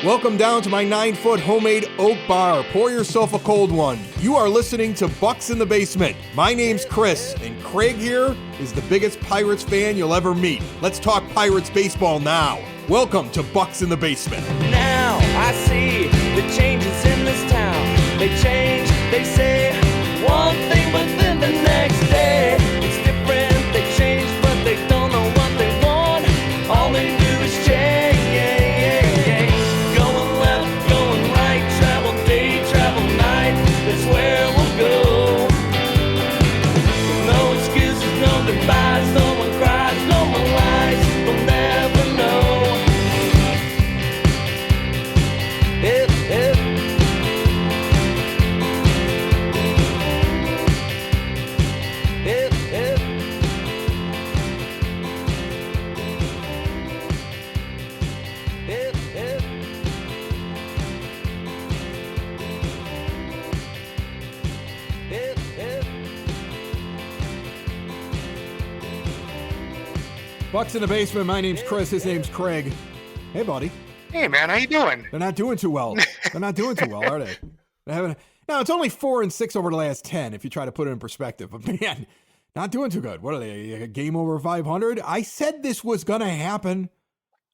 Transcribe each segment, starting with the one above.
Welcome down to my 9-foot homemade oak bar. Pour yourself a cold one. You are listening to Bucks in the Basement. My name's Chris, and Craig here is the biggest Pirates fan you'll ever meet. Let's talk Pirates baseball now. Welcome to Bucks in the Basement. Now I see the changes in this town. They change, they say one thing, but then the next day it's different. They change, but they don't know what they want. All they do is change. Going left, going right, travel day, travel night. That's where we'll go. No excuses, no goodbyes, no one cries, no one lies. We'll never know. Bucks in the Basement. My name's Chris. His name's Craig. Hey, buddy. Hey, man, how you doing? They're not doing too well. They're not doing too well, are they? Now, it's only 4-6 over the last 10 if you try to put it in perspective. But, man, not doing too good. What are they, a game over 500? I said this was going to happen.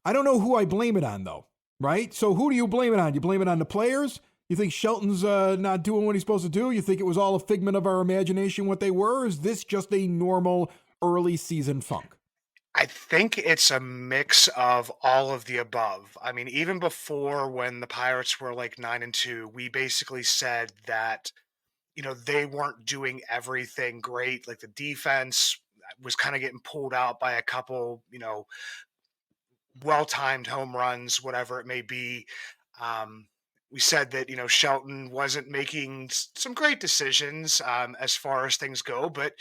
I don't know who I blame it on, though, right? So who do you blame it on? You blame it on the players? You think Shelton's not doing what he's supposed to do? You think it was all a figment of our imagination what they were? Or is this just a normal early season funk? I think it's a mix of all of the above. I mean, even before when the Pirates were like 9-2, we basically said that, they weren't doing everything great. Like the defense was kind of getting pulled out by a couple, well-timed home runs, whatever it may be. We said that, Shelton wasn't making some great decisions as far as things go. But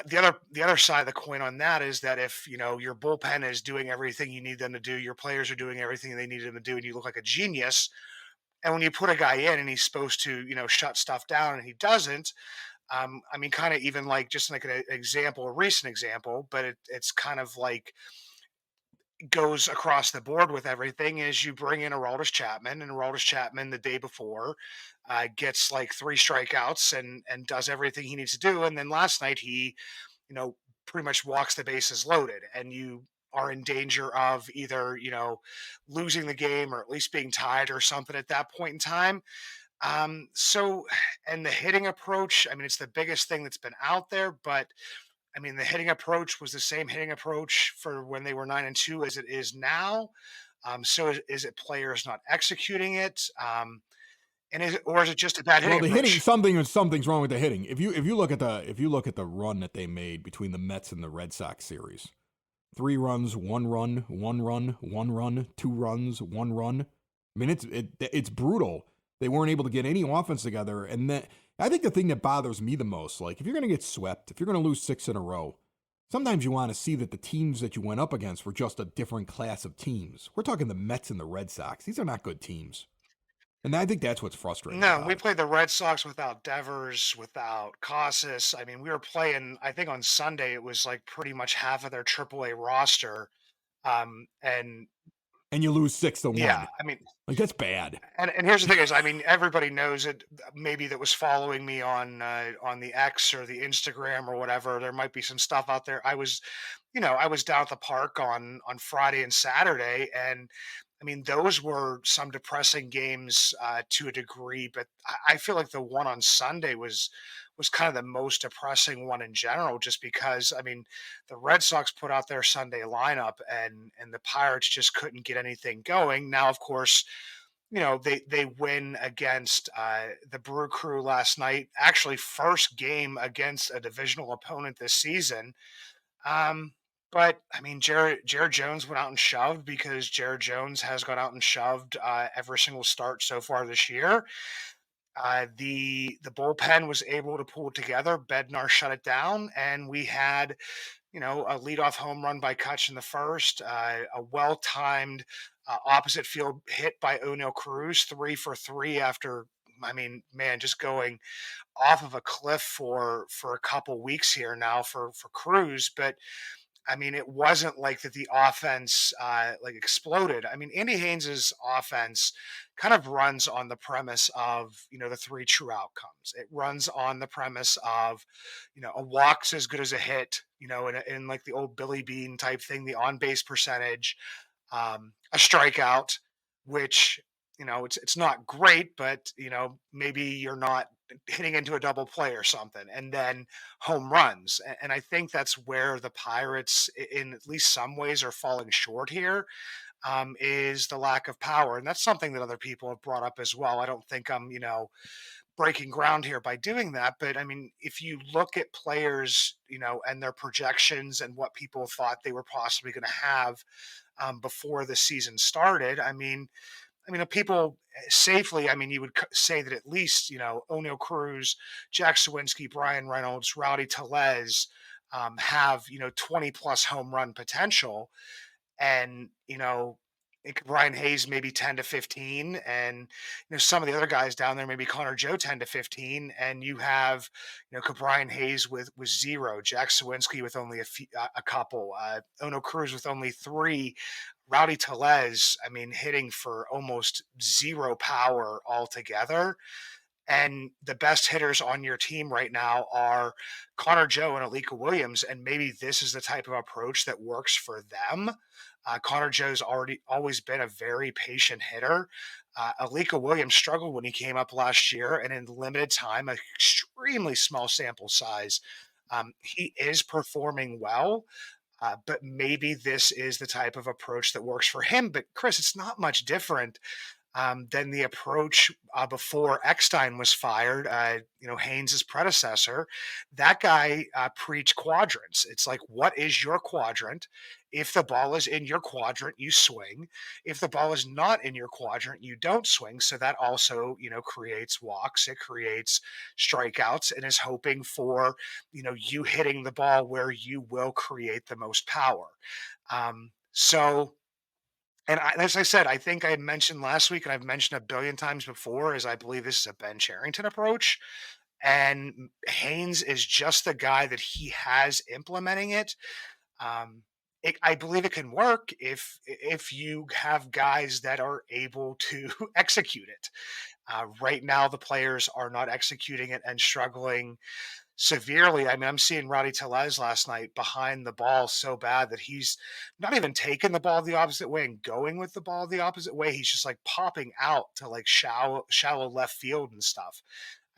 the other side of the coin on that is that if, your bullpen is doing everything you need them to do, your players are doing everything they need them to do, and you look like a genius. And when you put a guy in and he's supposed to, shut stuff down and he doesn't, kind of even like just like an example, a recent example, but it's kind of like goes across the board with everything is you bring in Chapman, and Aroldis Chapman the day before gets like 3 strikeouts and does everything he needs to do. And then last night he, pretty much walks the bases loaded, and you are in danger of either, losing the game or at least being tied or something at that point in time. And the hitting approach, it's the biggest thing that's been out there, but the hitting approach was the same hitting approach for when they were 9-2 as it is now. So is it players not executing it? And is it just a bad hitting approach? The hitting, something's wrong with the hitting. If you look at the run that they made between the Mets and the Red Sox series, 3 runs, 1 run, 1 run, 1 run, 2 runs, 1 run. It's brutal. They weren't able to get any offense together, and that. I think the thing that bothers me the most, like if you're going to get swept, if you're going to lose 6 in a row, sometimes you want to see that the teams that you went up against were just a different class of teams. We're talking the Mets and the Red Sox. These are not good teams. And I think that's what's frustrating. No, we played the Red Sox without Devers, without Casas. We were playing, I think on Sunday, it was like pretty much half of their AAA roster. And you lose 6-1. Yeah, that's bad. And here's the thing is, everybody knows it. Maybe that was following me on the X or the Instagram or whatever. There might be some stuff out there. I was down at the park on Friday and Saturday, and those were some depressing games to a degree. But I feel like the one on Sunday was kind of the most depressing one in general, just because, the Red Sox put out their Sunday lineup and the Pirates just couldn't get anything going. Now, of course, they win against the Brew Crew last night, actually first game against a divisional opponent this season. But Jared Jones went out and shoved because Jared Jones has gone out and shoved every single start so far this year. The bullpen was able to pull it together. Bednar shut it down, and we had, a leadoff home run by Kutch in the first, a well-timed opposite field hit by O'Neal Cruz, 3 for 3 after, just going off of a cliff for a couple weeks here now for Cruz. But I mean, it wasn't like that the offense like exploded. I mean, Andy Haynes's offense kind of runs on the premise of, the three true outcomes. It runs on the premise of, a walk's as good as a hit, in like the old Billy Bean type thing, the on base percentage, a strikeout, which it's not great, but maybe you're not hitting into a double play or something, and then home runs. And I think that's where the Pirates, in at least some ways, are falling short here. Is the lack of power, and that's something that other people have brought up as well. I don't think I'm breaking ground here by doing that, but I mean, if you look at players, and their projections and what people thought they were possibly going to have before the season started. People safely. I mean, you would say that at least O'Neill Cruz, Jack Sawinski, Brian Reynolds, Rowdy Tellez have 20 plus home run potential, and Brian Hayes maybe 10 to 15, and some of the other guys down there, maybe Connor Joe 10 to 15, and you have Brian Hayes with zero, Jack Sawinski with only a couple, Ono Cruz with only three, Rowdy Tellez, I mean, hitting for almost zero power altogether. And the best hitters on your team right now are Connor Joe and Alika Williams, and maybe this is the type of approach that works for them. Connor Joe's always been a very patient hitter. Alika Williams struggled when he came up last year, and in limited time, an extremely small sample size, he is performing well. But maybe this is the type of approach that works for him. But Chris, it's not much different than the approach before Eckstein was fired. Haynes's predecessor, that guy preached quadrants. It's like, what is your quadrant? If the ball is in your quadrant, you swing. If the ball is not in your quadrant, you don't swing. So that also, creates walks. It creates strikeouts, and is hoping for, you hitting the ball where you will create the most power. So and as I said, I think I had mentioned last week, and I've mentioned a billion times before, is I believe this is a Ben Charrington approach. And Haynes is just the guy that he has implementing it. I believe it can work if you have guys that are able to execute it. Right now, the players are not executing it and struggling severely. I mean, I'm seeing Rowdy Tellez last night behind the ball so bad that he's not even taking the ball the opposite way and going with the ball the opposite way. He's just like popping out to like shallow left field and stuff.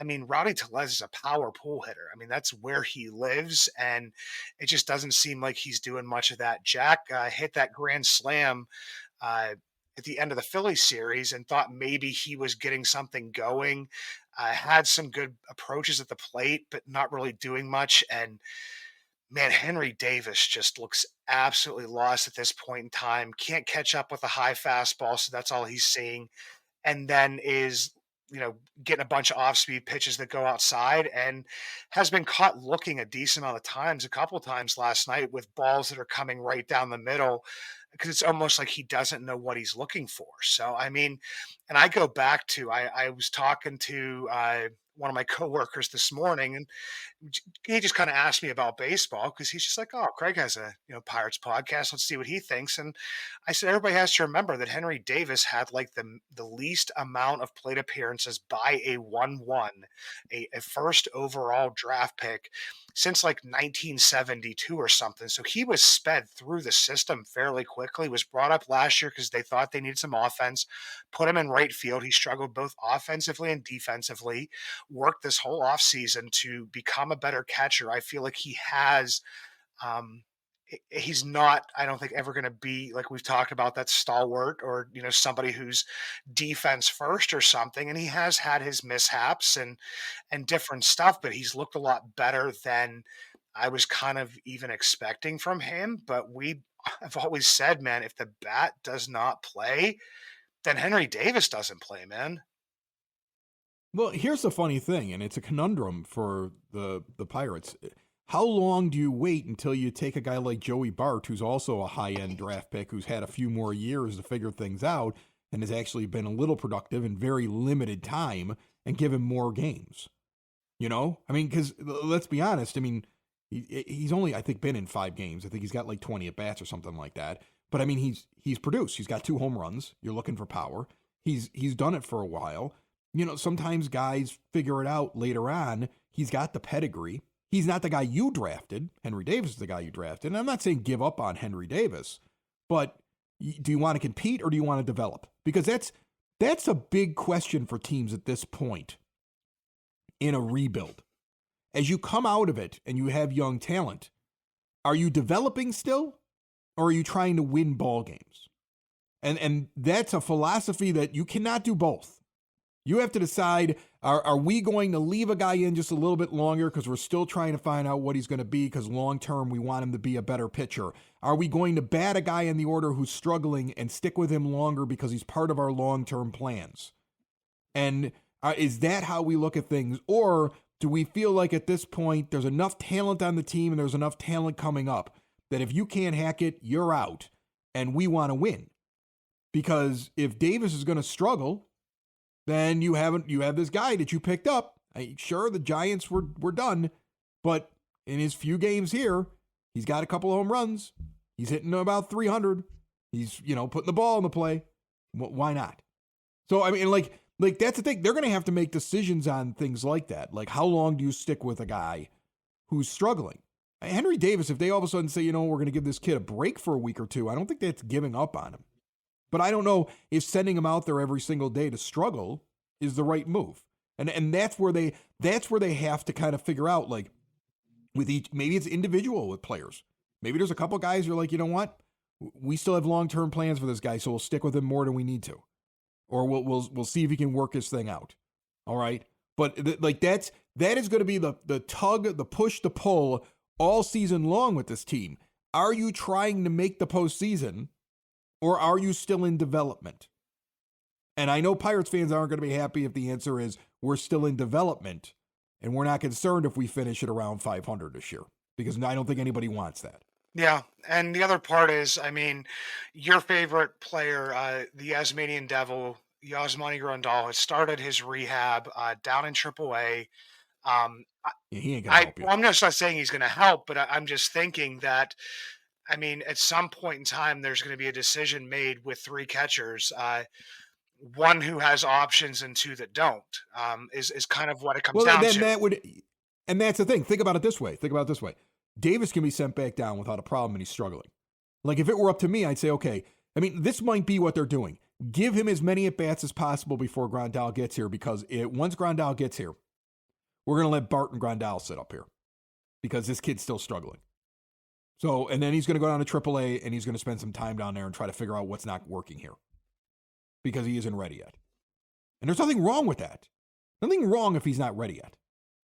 I mean, Rowdy Tellez is a power pull hitter. I mean, that's where he lives, and it just doesn't seem like he's doing much of that. Jack hit that grand slam uh, at the end of the Phillies series and thought maybe he was getting something going. Had some good approaches at the plate, but not really doing much. And man, Henry Davis just looks absolutely lost at this point in time. Can't catch up with a high fastball, so that's all he's seeing. And then is getting a bunch of off-speed pitches that go outside, and has been caught looking a decent amount of times, a couple of times last night, with balls that are coming right down the middle, because it's almost like he doesn't know what he's looking for. So, I mean, and I go back to I was talking to one of my coworkers this morning, and he just kind of asked me about baseball because he's just like, "Oh, Craig has a Pirates podcast. Let's see what he thinks." And I said, everybody has to remember that Henry Davis had like the least amount of plate appearances by a 1-1, a first overall draft pick since like 1972 or something. So he was sped through the system fairly quickly. Was brought up last year because they thought they needed some offense. Put him in right field. He struggled both offensively and defensively. Worked this whole offseason to become a better catcher. I feel like he has he's not, I don't think, ever going to be, like we've talked about, that stalwart, or somebody who's defense first or something. And he has had his mishaps and different stuff, but he's looked a lot better than I was kind of even expecting from him. But we have always said, man, if the bat does not play, then Henry Davis doesn't play, man. Well, here's the funny thing, and it's a conundrum for the Pirates. How long do you wait until you take a guy like Joey Bart, who's also a high-end draft pick, who's had a few more years to figure things out, and has actually been a little productive in very limited time, and give him more games? I mean, because let's be honest. I mean, He's only, I think, been in 5 games. I think he's got like 20 at bats or something like that. But I mean, he's produced. He's got 2 home runs. You're looking for power. He's done it for a while. Sometimes guys figure it out later on. He's got the pedigree. He's not the guy you drafted. Henry Davis is the guy you drafted. And I'm not saying give up on Henry Davis, but do you want to compete or do you want to develop? Because that's a big question for teams at this point in a rebuild. As you come out of it and you have young talent, are you developing still or are you trying to win ball games? And that's a philosophy that you cannot do both. You have to decide, are we going to leave a guy in just a little bit longer because we're still trying to find out what he's going to be because long-term we want him to be a better pitcher? Are we going to bat a guy in the order who's struggling and stick with him longer because he's part of our long-term plans? And is that how we look at things? Or do we feel like at this point there's enough talent on the team and there's enough talent coming up that if you can't hack it, you're out and we want to win? Because if Davis is going to struggle, then you have this guy that you picked up. Sure, the Giants were done, but in his few games here, he's got a couple of home runs. He's hitting about 300. He's, putting the ball in the play. Why not? So, I mean, like that's the thing. They're going to have to make decisions on things like that. Like, how long do you stick with a guy who's struggling? Henry Davis, if they all of a sudden say, we're going to give this kid a break for a week or two, I don't think that's giving up on him. But I don't know if sending him out there every single day to struggle is the right move. And that's where they have to kind of figure out, like, with each, maybe it's individual with players. Maybe there's a couple guys you're like, you know what? We still have long-term plans for this guy, so we'll stick with him more than we need to. Or we'll see if he can work his thing out. All right? But that is going to be the tug, the push, the pull all season long with this team. Are you trying to make the postseason? Or are you still in development? And I know Pirates fans aren't going to be happy if the answer is we're still in development and we're not concerned if we finish at around 500 this year, because I don't think anybody wants that. Yeah, and the other part is, I mean, your favorite player, the Tasmanian Devil, Yasmani Grandal, has started his rehab down in AAA. Yeah, he ain't going to help you. I'm just not saying he's going to help, but I'm just thinking that, I mean, at some point in time, there's going to be a decision made with 3 catchers, one who has options and 2 that don't, is kind of what it comes down to. And that's the thing. Think about it this way. Davis can be sent back down without a problem and he's struggling. Like, if it were up to me, I'd say, okay, I mean, this might be what they're doing. Give him as many at-bats as possible before Grandal gets here, because once Grandal gets here, we're going to let Bart and Grandal sit up here because this kid's still struggling. So, and then he's going to go down to AAA and he's going to spend some time down there and try to figure out what's not working here because he isn't ready yet. And there's nothing wrong with that. Nothing wrong if he's not ready yet.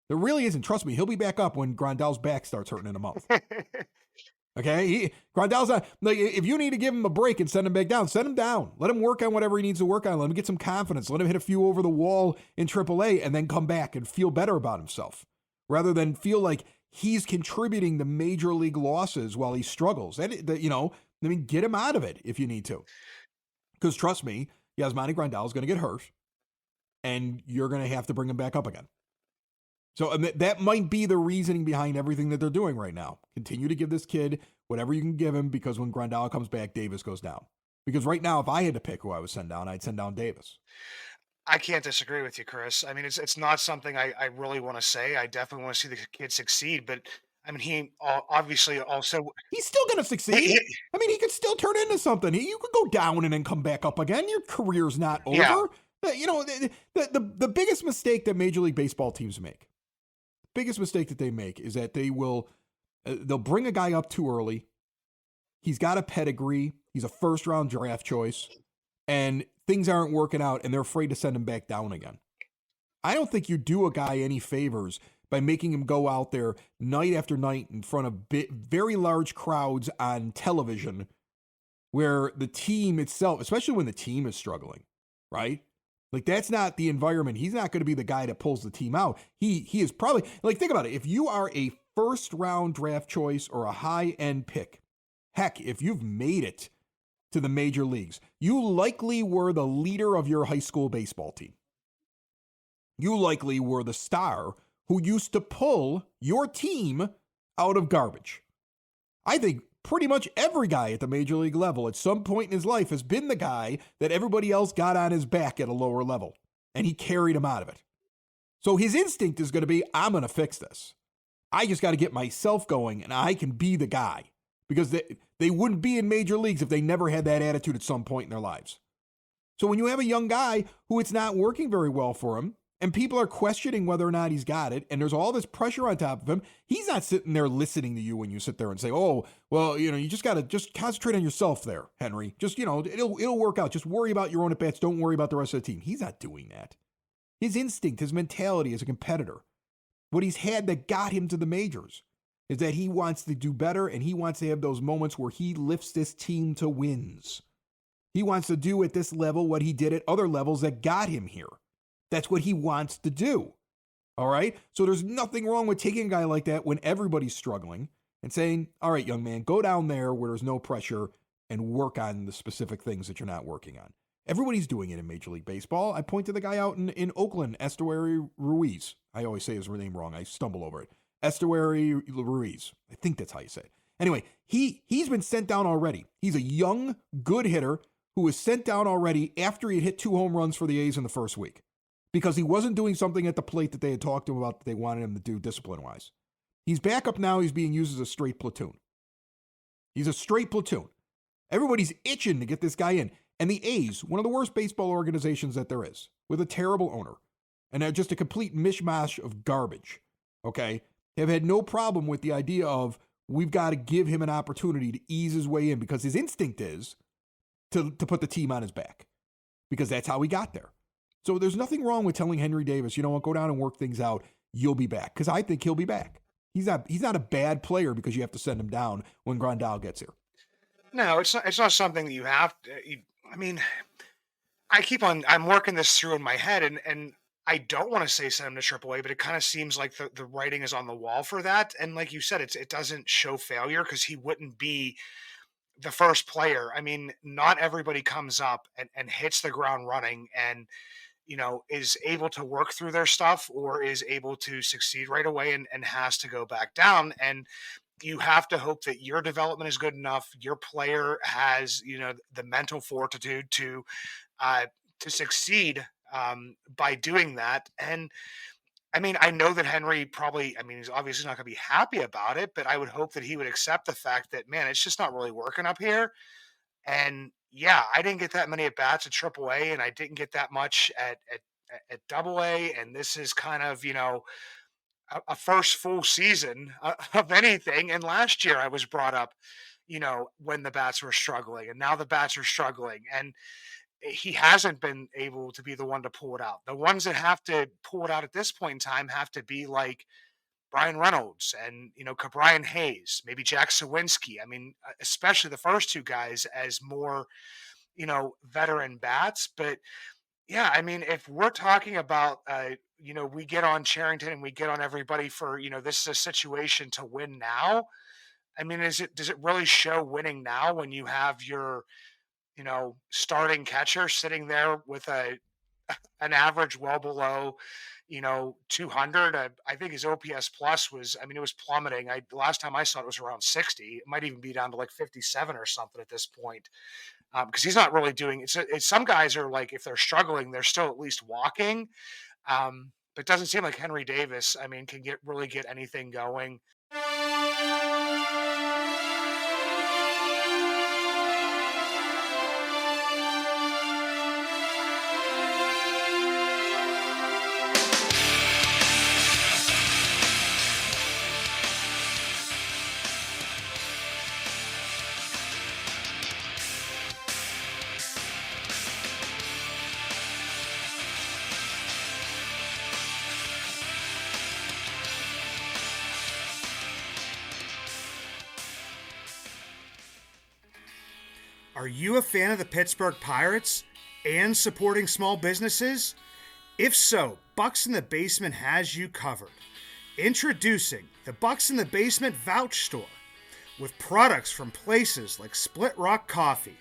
There really isn't. Trust me, he'll be back up when Grandal's back starts hurting in a month. Okay? Grandal's not, like, if you need to give him a break and send him back down, send him down. Let him work on whatever he needs to work on. Let him get some confidence. Let him hit a few over the wall in AAA and then come back and feel better about himself, rather than feel like he's contributing to major league losses while he struggles. Get him out of it if you need to. Because trust me, Yasmani Grandal is going to get hurt, and you're going to have to bring him back up again. So that might be the reasoning behind everything that they're doing right now. Continue to give this kid whatever you can give him, because when Grandal comes back, Davis goes down. Because right now, if I had to pick who I would send down, I'd send down Davis. I can't disagree with you, Chris. I mean, it's not something I really want to say. I definitely want to see the kid succeed, but I mean, he obviously also... He's still going to succeed. I mean, he could still turn into something. You could go down and then come back up again. Your career's not over. Yeah. The biggest mistake that Major League Baseball teams make, biggest mistake that they make, is that they'll bring a guy up too early. He's got a pedigree. He's a first-round draft choice. And things aren't working out, and they're afraid to send him back down again. I don't think you do a guy any favors by making him go out there night after night in front of very large crowds on television, where the team itself, especially when the team is struggling, right? Like, that's not the environment. He's not going to be the guy that pulls the team out. He is probably, like, think about it. If you are a first-round draft choice or a high-end pick, heck, if you've made it to the major leagues, you likely were the leader of your high school baseball team. You likely were the star who used to pull your team out of garbage. I think pretty much every guy at the major league level at some point in his life has been the guy that everybody else got on his back at a lower level, and he carried him out of it. So his instinct is going to be, I'm going to fix this. I just got to get myself going, and I can be the guy. Because they wouldn't be in major leagues if they never had that attitude at some point in their lives. So when you have a young guy who it's not working very well for him, and people are questioning whether or not he's got it, and there's all this pressure on top of him, he's not sitting there listening to you when you sit there and say, oh, well, you just got to just concentrate on yourself there, Henry. Just, it'll work out. Just worry about your own at-bats. Don't worry about the rest of the team. He's not doing that. His instinct, his mentality as a competitor, what he's had that got him to the majors, is that he wants to do better, and he wants to have those moments where he lifts this team to wins. He wants to do at this level what he did at other levels that got him here. That's what he wants to do. All right? So there's nothing wrong with taking a guy like that when everybody's struggling and saying, all right, young man, go down there where there's no pressure and work on the specific things that you're not working on. Everybody's doing it in Major League Baseball. I pointed the guy out in Oakland, Estuary Ruiz. I always say his name wrong. I stumble over it. Estuary Ruiz. I think that's how you say it. Anyway, he's been sent down already. He's a young, good hitter who was sent down already after he had hit 2 home runs for the A's in the first week because he wasn't doing something at the plate that they had talked to him about that they wanted him to do discipline-wise. He's back up now. He's being used as a straight platoon. He's a straight platoon. Everybody's itching to get this guy in. And the A's, one of the worst baseball organizations that there is, with a terrible owner, and they're just a complete mishmash of garbage, okay, have had no problem with the idea of we've got to give him an opportunity to ease his way in because his instinct is to put the team on his back because that's how he got there. So there's nothing wrong with telling Henry Davis, you know what, go down and work things out. You'll be back because I think he'll be back. He's not a bad player because you have to send him down when Grandal gets here. No, it's not something that you have to. I'm working this through in my head, and I don't want to say send him to AAA, but it kind of seems like the writing is on the wall for that. And like you said, it doesn't show failure because he wouldn't be the first player. I mean, not everybody comes up and hits the ground running and, is able to work through their stuff or is able to succeed right away and has to go back down. And you have to hope that your development is good enough. Your player has, the mental fortitude to succeed by doing that. And I know that Henry probably, he's obviously not going to be happy about it, but I would hope that he would accept the fact that, man, it's just not really working up here. And yeah, I didn't get that many at bats at AAA, and I didn't get that much at AA. And this is kind of, a first full season of anything. And last year I was brought up, when the bats were struggling, and now the bats are struggling. And he hasn't been able to be the one to pull it out. The ones that have to pull it out at this point in time have to be like Brian Reynolds and, Brian Hayes, maybe Jack Sawinski. Especially the first 2 guys as more, veteran bats. But yeah, if we're talking about, we get on Charrington and we get on everybody for, this is a situation to win now. Does it really show winning now when you have your, starting catcher sitting there with an average well below, 200. I think his OPS plus was, it was plummeting. The last time I saw it was around 60. It might even be down to like 57 or something at this point. Because he's not really doing it. It's some guys are like, if they're struggling, they're still at least walking. But it doesn't seem like Henry Davis, can really get anything going. Are you a fan of the Pittsburgh Pirates and supporting small businesses? If so, Bucks in the Basement has you covered. Introducing the Bucks in the Basement Vouch Store with products from places like Split Rock Coffee.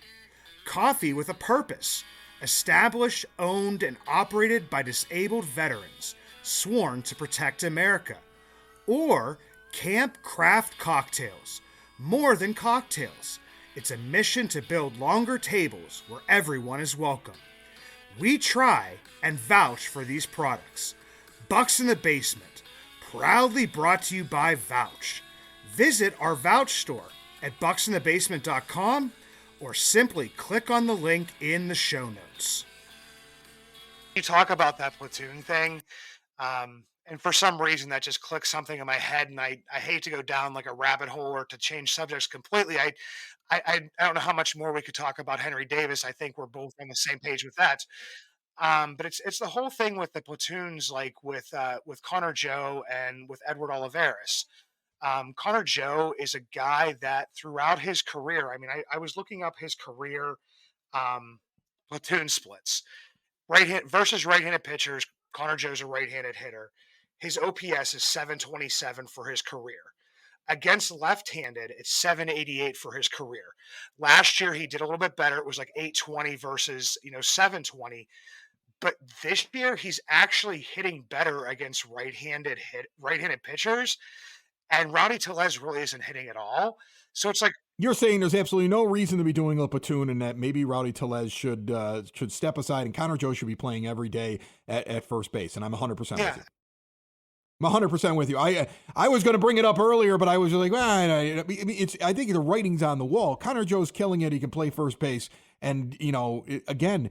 Coffee with a purpose. Established, owned, and operated by disabled veterans, sworn to protect America. Or Camp Craft Cocktails. More than cocktails. It's a mission to build longer tables where everyone is welcome. We try and vouch for these products. Bucks in the Basement. Proudly brought to you by Vouch. Visit our Vouch store at bucksinthebasement.com or simply click on the link in the show notes. You talk about that platoon thing, and for some reason that just clicks something in my head, and I hate to go down like a rabbit hole or to change subjects completely. I don't know how much more we could talk about Henry Davis. I think we're both on the same page with that. But it's the whole thing with the platoons, like with Connor Joe and with Edward Olivares. Connor Joe is a guy that throughout his career, I mean, I was looking up his career um, platoon splits. Right hand versus right-handed pitchers, Connor Joe's a right-handed hitter. His OPS is 727 for his career. Against left-handed, it's 788 for his career. Last year he did a little bit better. It was like 820 versus, 720. But this year he's actually hitting better against right-handed pitchers, and Rowdy Tellez really isn't hitting at all. So it's like, You're saying there's absolutely no reason to be doing a platoon, and that maybe Rowdy Tellez should step aside, and Connor Joe should be playing every day at first base. And I'm 100% with yeah, you. I'm 100% with you. I was going to bring it up earlier, but I was like, well, I think the writing's on the wall. Connor Joe's killing it. He can play first base, and again,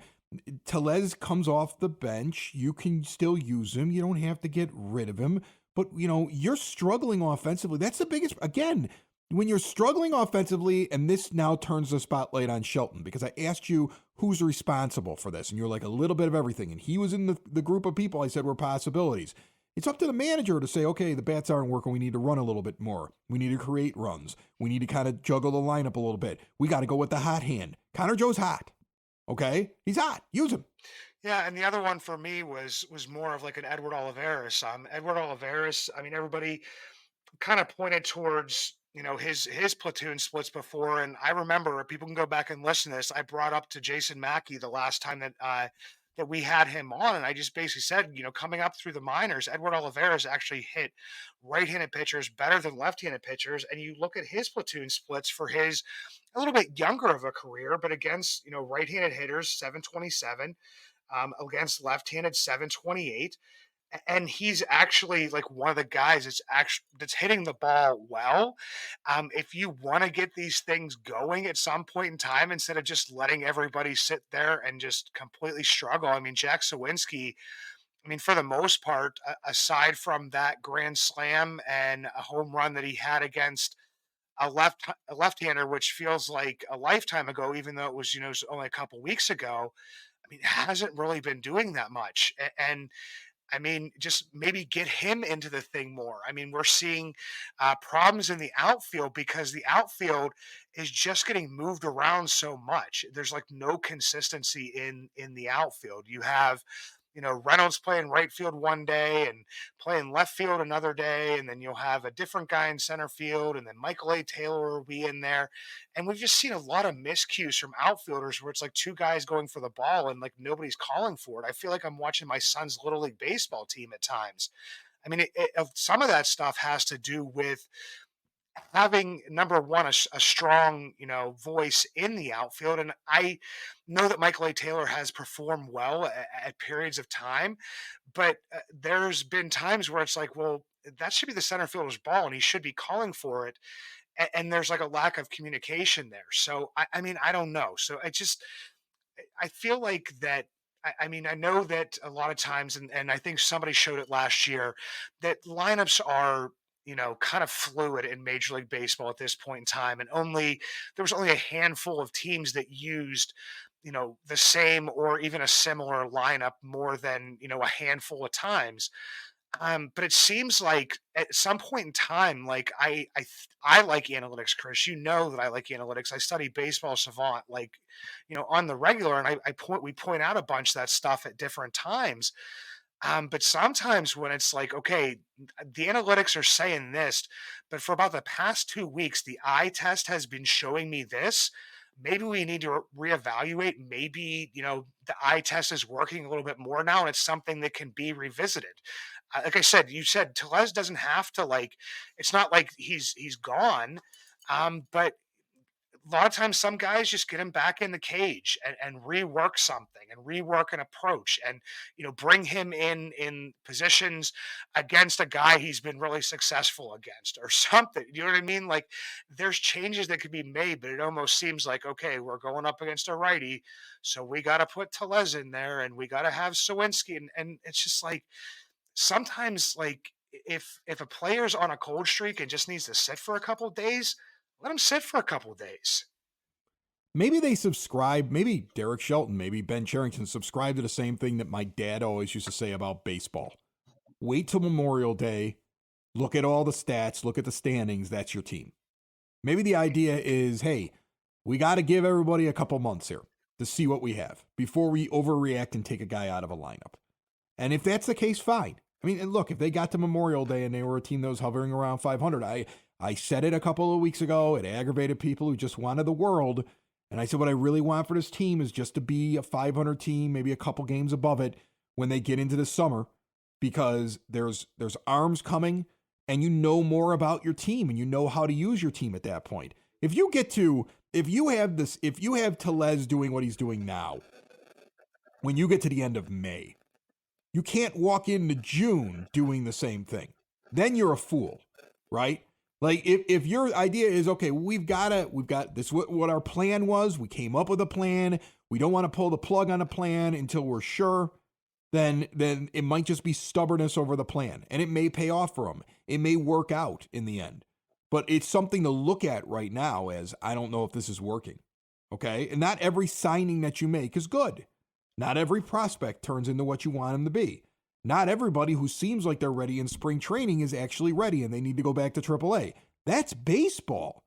Tellez comes off the bench. You can still use him. You don't have to get rid of him. But you're struggling offensively. That's the biggest. Again, when you're struggling offensively, and this now turns the spotlight on Shelton, because I asked you who's responsible for this, and you're like a little bit of everything, and he was in the group of people I said were possibilities. It's up to the manager to say, okay, the bats aren't working. We need to run a little bit more. We need to create runs. We need to kind of juggle the lineup a little bit. We got to go with the hot hand. Connor Joe's hot. Okay? He's hot. Use him. yeah. And the other one for me was more of like an Edward Olivares. Edward Olivares. I mean, everybody kind of pointed towards his platoon splits before, and I remember, people can go back and listen to this, I brought up to Jason Mackey the last time that we had him on, and I just basically said, coming up through the minors, Edward Olivares actually hit right-handed pitchers better than left-handed pitchers. And you look at his platoon splits for his a little bit younger of a career, but against right-handed hitters 727, against left-handed 728. And he's actually like one of the guys that's hitting the ball well. If you want to get these things going at some point in time, instead of just letting everybody sit there and just completely struggle. I mean, Jack Sawinski, I mean, for the most part, aside from that grand slam and a home run that he had against a left-hander, which feels like a lifetime ago, even though it was only a couple weeks ago. I mean, hasn't really been doing that much. And I mean, just maybe get him into the thing more. I mean, we're seeing problems in the outfield because the outfield is just getting moved around so much. There's like no consistency in the outfield. You have, Reynolds playing right field one day and playing left field another day, and then you'll have a different guy in center field, and then Michael A. Taylor will be in there. And we've just seen a lot of miscues from outfielders where it's like two guys going for the ball and like nobody's calling for it. I feel like I'm watching my son's little league baseball team at times. I mean, some of that stuff has to do with having, number one, a strong voice in the outfield. And I know that Michael A. Taylor has performed well at periods of time, but there's been times where it's like, well, that should be the center fielder's ball and he should be calling for it. And there's like a lack of communication there. So I mean, I don't know. So I feel like that. I mean, I know that a lot of times, and I think somebody showed it last year, that lineups are, kind of fluid in Major League Baseball at this point in time. And there was only a handful of teams that used, the same or even a similar lineup more than, a handful of times. But it seems like at some point in time, like I like analytics, Chris. You know that I like analytics. I study baseball savant, like on the regular, and we point out a bunch of that stuff at different times. But sometimes when it's like, okay, the analytics are saying this, but for about the past 2 weeks, the eye test has been showing me this. maybe we need to reevaluate. Maybe, the eye test is working a little bit more now, and it's something that can be revisited. Like I said, you said Telez doesn't have to, like, it's not like he's gone. But a lot of times some guys just get him back in the cage and rework something and rework an approach and bring him in positions against a guy he's been really successful against or something. You know what I mean? Like, there's changes that could be made, but it almost seems like, okay, we're going up against a righty, so we got to put Telez in there and we got to have Sawinski, and it's just like sometimes, like, if a player's on a cold streak and just needs to sit for a couple days, let him sit for a couple days. Maybe they subscribe, maybe Derek Shelton, maybe Ben Cherington subscribe to the same thing that my dad always used to say about baseball. Wait till Memorial Day, look at all the stats, look at the standings, that's your team. Maybe the idea is, hey, we got to give everybody a couple months here to see what we have before we overreact and take a guy out of a lineup. And if that's the case, fine. I mean, and look, if they got to Memorial Day and they were a team that was hovering around 500, I said it a couple of weeks ago, it aggravated people who just wanted the world. And I said, what I really want for this team is just to be a 500 team, maybe a couple games above it when they get into the summer, because there's arms coming and you know more about your team and you know how to use your team at that point. If you have Telez doing what he's doing now, when you get to the end of May, you can't walk into June doing the same thing. Then you're a fool, right? Like, if your idea is, okay, we've got this, what our plan was, we came up with a plan, we don't want to pull the plug on a plan until we're sure, then it might just be stubbornness over the plan. And it may pay off for them. It may work out in the end. But it's something to look at right now as, I don't know if this is working. Okay? And not every signing that you make is good. Not every prospect turns into what you want him to be. Not everybody who seems like they're ready in spring training is actually ready and they need to go back to AAA. That's baseball.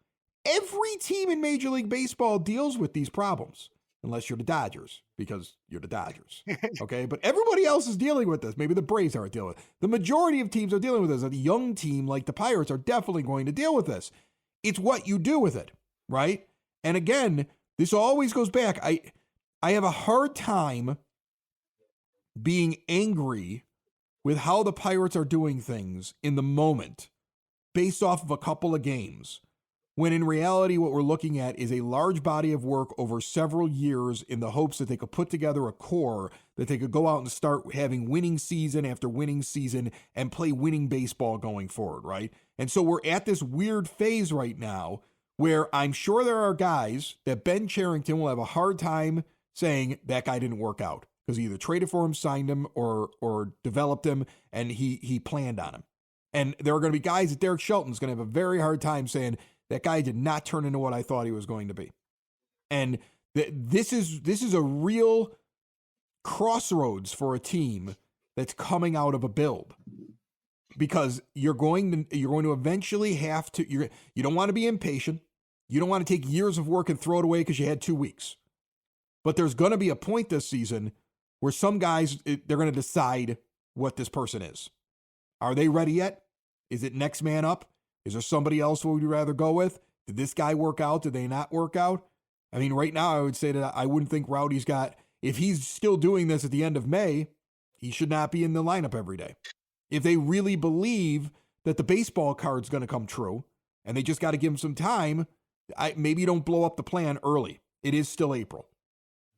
Every team in Major League Baseball deals with these problems, unless you're the Dodgers, because you're the Dodgers. Okay? But everybody else is dealing with this. Maybe the Braves aren't dealing with it. The majority of teams are dealing with this. A young team like the Pirates are definitely going to deal with this. It's what you do with it, right? And again, this always goes back. I have a hard time being angry with how the Pirates are doing things in the moment based off of a couple of games, when in reality what we're looking at is a large body of work over several years in the hopes that they could put together a core that they could go out and start having winning season after winning season and play winning baseball going forward, right? And so we're at this weird phase right now where I'm sure there are guys that Ben Cherington will have a hard time saying that guy didn't work out, because he either traded for him, signed him, or developed him, and he planned on him. And there are going to be guys that Derek Shelton's going to have a very hard time saying, that guy did not turn into what I thought he was going to be. And this is a real crossroads for a team that's coming out of a build. Because you're going to eventually have to, you don't want to be impatient. You don't want to take years of work and throw it away because you had 2 weeks. But there's going to be a point this season where some guys, they're going to decide what this person is. Are they ready yet? Is it next man up? Is there somebody else who would you rather go with? Did this guy work out? Did they not work out? I mean, right now I would say that I wouldn't think Rowdy's got, if he's still doing this at the end of May, he should not be in the lineup every day. If they really believe that the baseball card's going to come true and they just got to give him some time, maybe don't blow up the plan early. It is still April.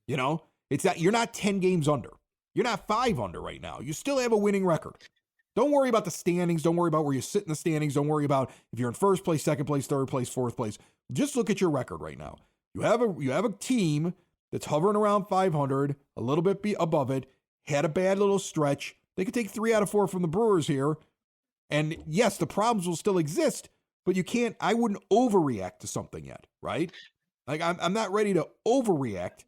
You know, it's that you're not 10 games under. You're not 5 under right now. You still have a winning record. Don't worry about the standings. Don't worry about where you sit in the standings. Don't worry about if you're in first place, second place, third place, fourth place. Just look at your record right now. You have a team that's hovering around 500, a little bit above it, had a bad little stretch. They could take 3 out of 4 from the Brewers here. And yes, the problems will still exist, but I wouldn't overreact to something yet, right? Like I'm not ready to overreact.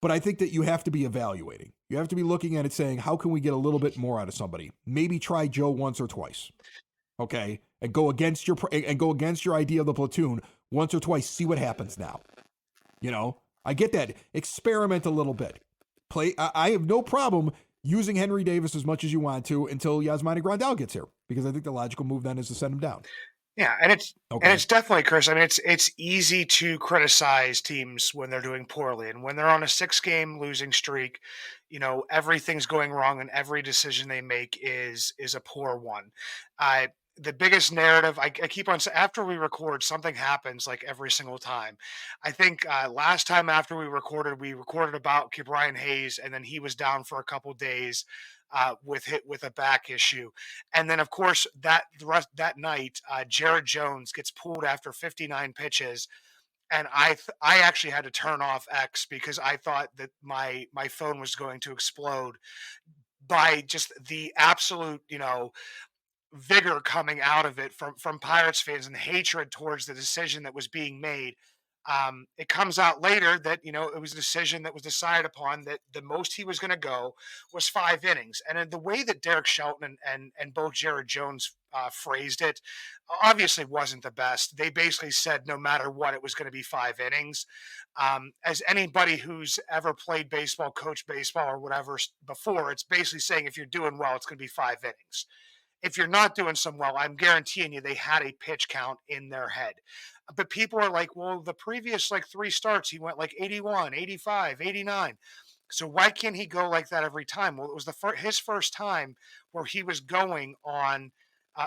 But I think that you have to be evaluating. You have to be looking at it saying, how can we get a little bit more out of somebody? Maybe try Joe once or twice. Okay? And go against your idea of the platoon once or twice. See what happens now. You know? I get that. Experiment a little bit. I have no problem using Henry Davis as much as you want to until Yasmani Grandal gets here. Because I think the logical move then is to send him down. Yeah, and Okay. it's definitely, Chris. I mean, it's easy to criticize teams when they're doing poorly, and when they're on a 6-game losing streak, everything's going wrong, and every decision they make is a poor one. I The biggest narrative I keep on after we record, something happens like every single time. I think last time after we recorded about Brian Hayes, and then he was down for a couple days with a back issue. And then, of course, that night, Jared Jones gets pulled after 59 pitches, and I actually had to turn off X because I thought that my phone was going to explode by just the absolute vigor coming out of it from Pirates fans and hatred towards the decision that was being made. It comes out later that it was a decision that was decided upon that the most he was going to go was 5 innings, and in the way that Derek Shelton and both Jared Jones phrased it, obviously wasn't the best. They basically said no matter what, it was going to be 5 innings. As anybody who's ever played baseball, coached baseball, or whatever before, it's basically saying if you're doing well, it's going to be 5 innings. If you're not doing so well, I'm guaranteeing you they had a pitch count in their head. But people are like, well, the previous like 3 starts, he went like 81, 85, 89. So why can't he go like that every time? Well, it was his first time where he was going on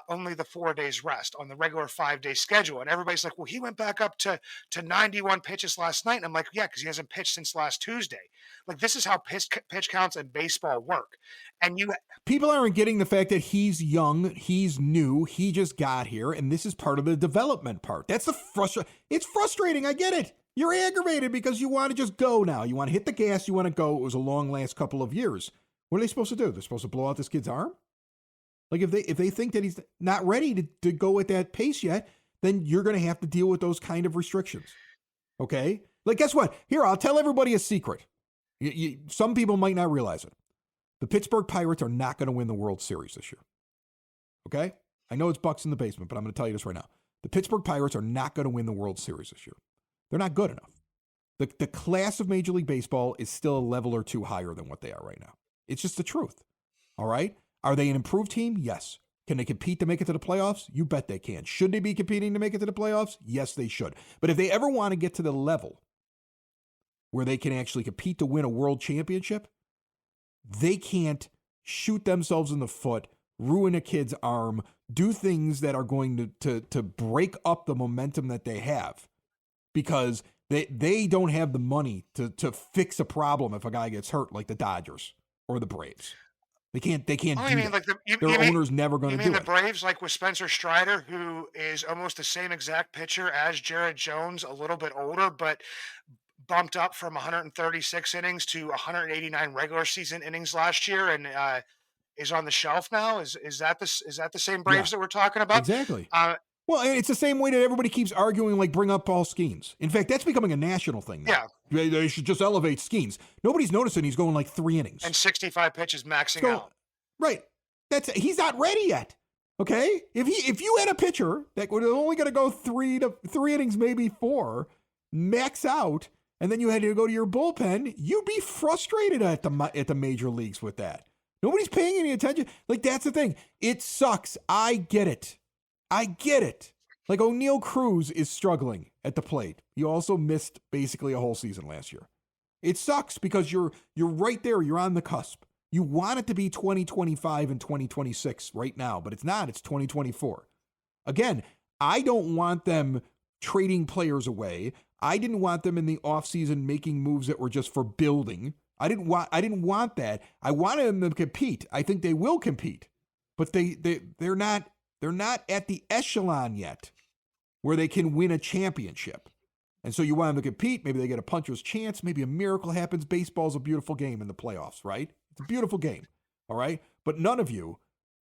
only the 4 days rest on the regular 5 day schedule, and everybody's like, "Well, he went back up to 91 pitches last night." And I'm like, "Yeah, because he hasn't pitched since last Tuesday." Like this is how pitch counts in baseball work, and you People aren't getting the fact that he's young, he's new, he just got here, and this is part of the development part. That's the It's frustrating. I get it. You're aggravated because you want to just go now. You want to hit the gas. You want to go. It was a long last couple of years. What are they supposed to do? They're supposed to blow out this kid's arm? Like if they think that he's not ready to go at that pace yet, then you're going to have to deal with those kind of restrictions. Okay? Like guess what? Here, I'll tell everybody a secret. Some people might not realize it. The Pittsburgh Pirates are not going to win the World Series this year. Okay? I know it's Bucks in the basement, but I'm going to tell you this right now. The Pittsburgh Pirates are not going to win the World Series this year. They're not good enough. The class of Major League Baseball is still a level or two higher than what they are right now. It's just the truth. All right? Are they an improved team? Yes. Can they compete to make it to the playoffs? You bet they can. Should they be competing to make it to the playoffs? Yes, they should. But if they ever want to get to the level where they can actually compete to win a world championship, they can't shoot themselves in the foot, ruin a kid's arm, do things that are going to break up the momentum that they have because they don't have the money to fix a problem if a guy gets hurt like the Dodgers or the Braves. They can't Oh, you do mean that. like Their owner's never going you to mean do the it. Braves, like with Spencer Strider, who is almost the same exact pitcher as Jared Jones, a little bit older, but bumped up from 136 innings to 189 regular season innings last year, and is on the shelf now. Is that the same Yeah, Braves that we're talking about? exactly. Uh, Well, and it's the same way that everybody keeps arguing, like, bring up Paul Skeens. In fact, that's becoming a national thing now. yeah, They should just elevate Skeens. Nobody's noticing he's going like 3 innings. and 65 pitches maxing So, out. right. He's not ready yet. Okay? If you had a pitcher that was only going to go 3 innings, maybe 4, max out, and then you had to go to your bullpen, you'd be frustrated at the major leagues with that. Nobody's paying any attention. Like, that's the thing. It sucks. I get it. Like, O'Neal Cruz is struggling at the plate. He also missed basically a whole season last year. It sucks because you're right there. You're on the cusp. You want it to be 2025 and 2026 right now, but it's not. It's 2024. Again, I don't want them trading players away. I didn't want them in the offseason making moves that were just for building. I didn't want that. I wanted them to compete. I think they will compete. But they're not at the echelon yet where they can win a championship. And so you want them to compete. Maybe they get a puncher's chance. Maybe a miracle happens. Baseball's a beautiful game in the playoffs, right? It's a beautiful game, all right? But none of you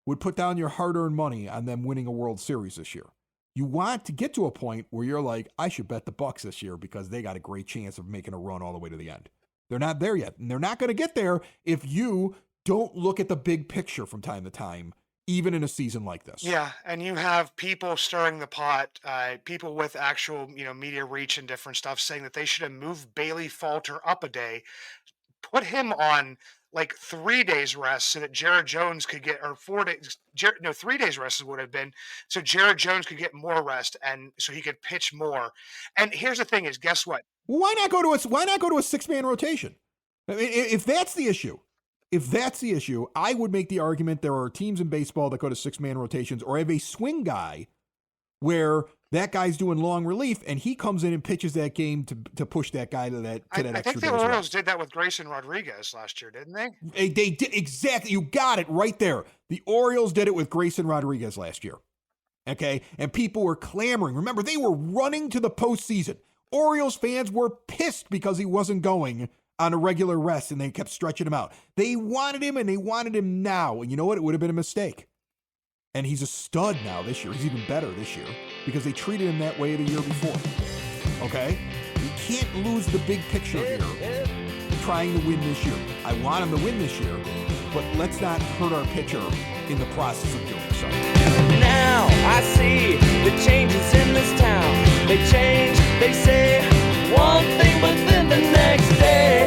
would put down your hard-earned money on them winning a World Series this year. You want to get to a point where you're like, I should bet the Bucks this year because they got a great chance of making a run all the way to the end. They're not there yet. And they're not going to get there if you don't look at the big picture from time to time, even in a season like this. Yeah, and you have people stirring the pot, people with actual, media reach and different stuff saying that they should have moved Bailey Falter up a day, put him on like 3 days rest so that Jared Jones could get, or 4 days, 3 days rest would have been so Jared Jones could get more rest and so he could pitch more. And here's the thing: is guess what? Well, why not go to a 6-man rotation? I mean, if that's the issue, I would make the argument there are teams in baseball that go to 6-man rotations or have a swing guy where that guy's doing long relief and he comes in and pitches that game to push that guy to that I extra think the day's Orioles rest. did that with Grayson Rodriguez last year, didn't they? They did exactly. You got it right there. The Orioles did it with Grayson Rodriguez last year. Okay, and people were clamoring. Remember, they were running to the postseason. Orioles fans were pissed because he wasn't going on a regular rest and they kept stretching him out. They wanted him and they wanted him now. And you know what? It would have been a mistake. And he's a stud now this year. He's even better this year because they treated him that way the year before. Okay? You can't lose the big picture here trying to win this year. I want him to win this year, but let's not hurt our pitcher in the process of doing so. Now I see the changes in this town. They change, they say one thing, but then the next day